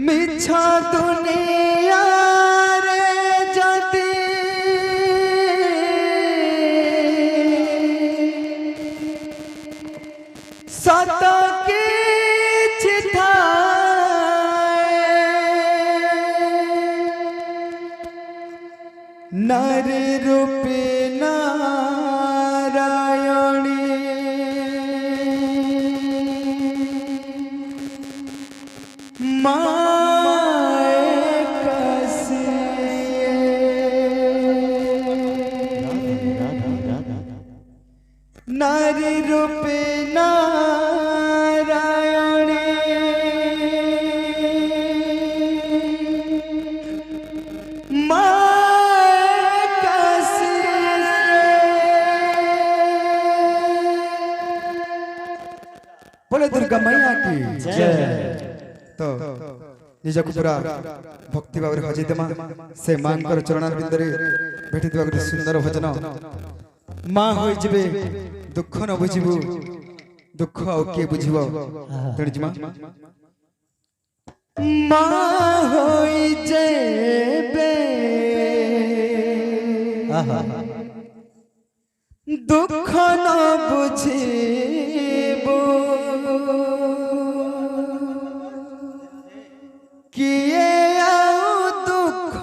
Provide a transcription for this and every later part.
मिछा दुनिया रे जदी सत की चिथा नर रूपी नारायणी नारी रूपे नारायणी बोले दुर्गा मैया की जय। तो निजक पूरा भक्ति भाव हजई देमा से मांकर चरणारविंद भेटी गोटे सुंदर भजन माँ हो जबे दुख न बुझबू दुख आउ किए बुझब तेणु जिमा माँ हो जेबे दुख न बुझबू किए आउ दुख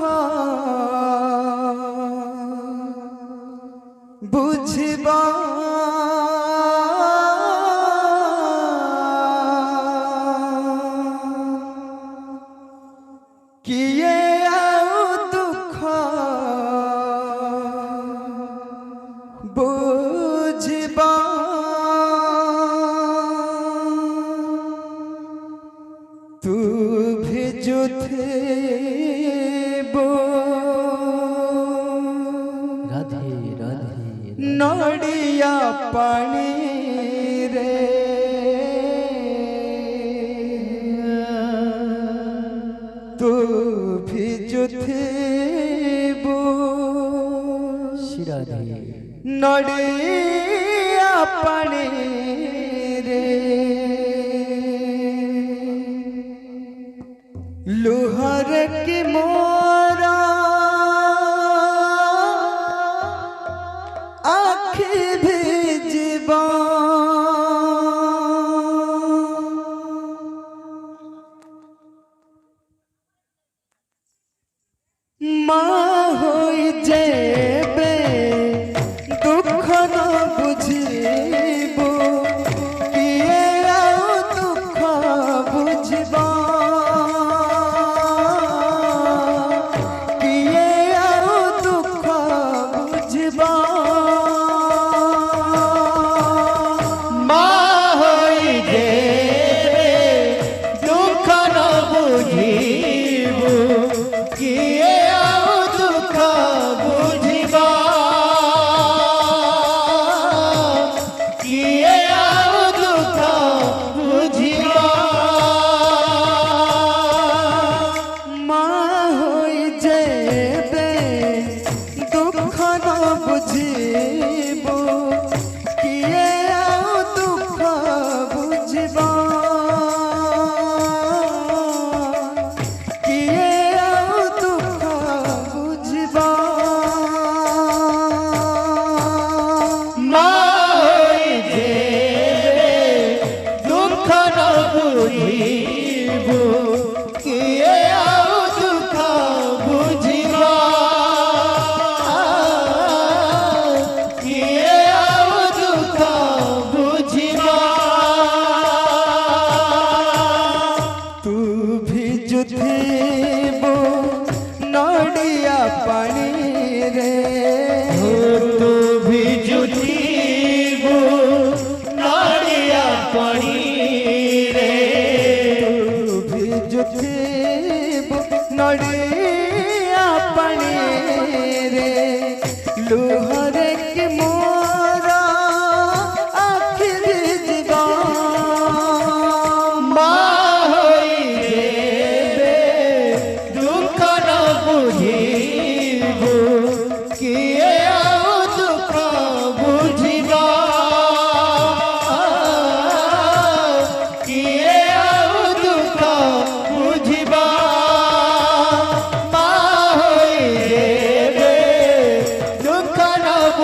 बुझबा किए आउ दुख बुझबा तू भी जो थे नड़िया पानी रे तू भी जो थे नड़िया पानी रे लुहर की मोरा आखी भेजबा माँ हो जेबे दुख न बुझबू किए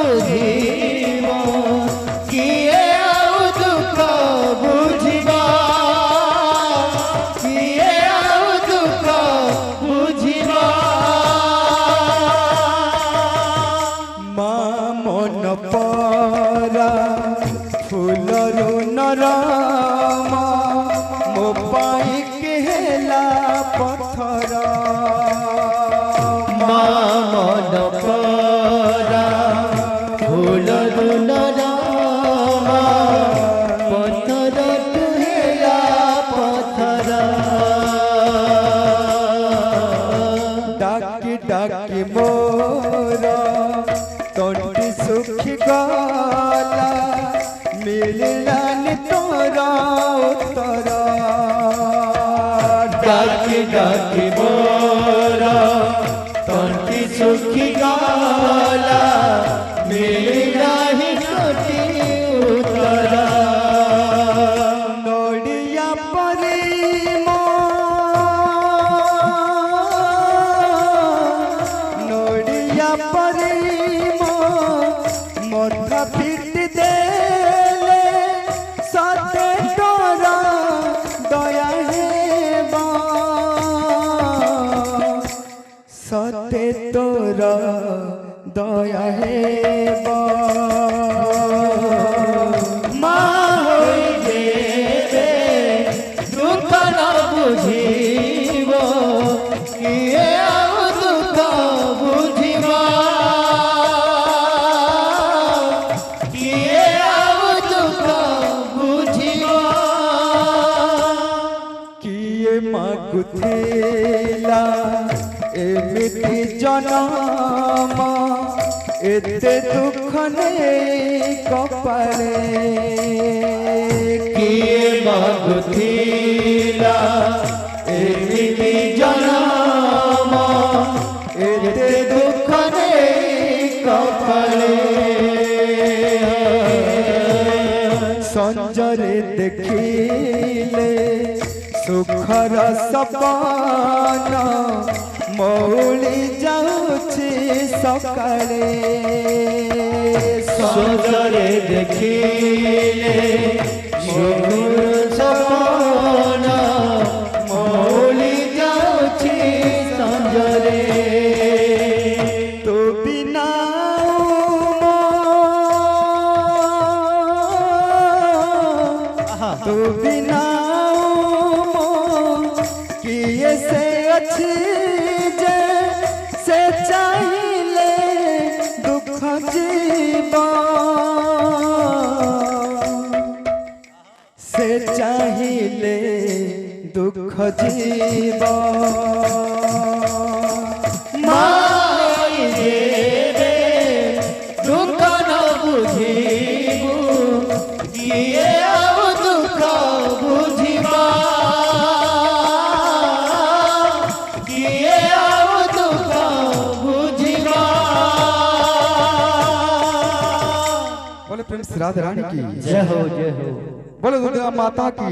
बुझीब किए आउ दुख बुझिबा किए आउ दुख बुझिबा माँ मन परा फूलरु नरम मो पाई केला पत्थर माँ मन परा फूलरु नरम पत्थर तुहेला पत्थर डाकी डाकी मोर तंटी सुखी गला मिललानि तोरा उत्तर डाकी डाकी मोरा तंटी सुखी गला मिलिला ही कोटि उत्तर नोड़िया परी मो नोड़िया परी मो मोथा पीट देले सते तोरा दया हेबा सते तोरा दया हेबा माँ होई देवे दुख न बुझीब किए आउ दुख बुझिबा किए आउ दुख बुझिबा किए मागुथिला एमिति जनम एते दुख ने कपाले किए मागुथिला एमिति जनम एते दुख ने कपाले संजरे देखिले सुखर सपन मौली जाउछि सकाळे संजरे देखिले सुखर सपन मौली जाउछि संजरे तो बिना तो बिना किए से अच्छी जे से चाहिए दुख जीवा से चाहिए दुख जीवा माई देवे दुख न बुझीबू किए आउ दुख बुझिबा किए आउ दुख बुझिबा बोले प्रेम श्री राधा रानी की जय हो जय हो बोले दुर्गा माता की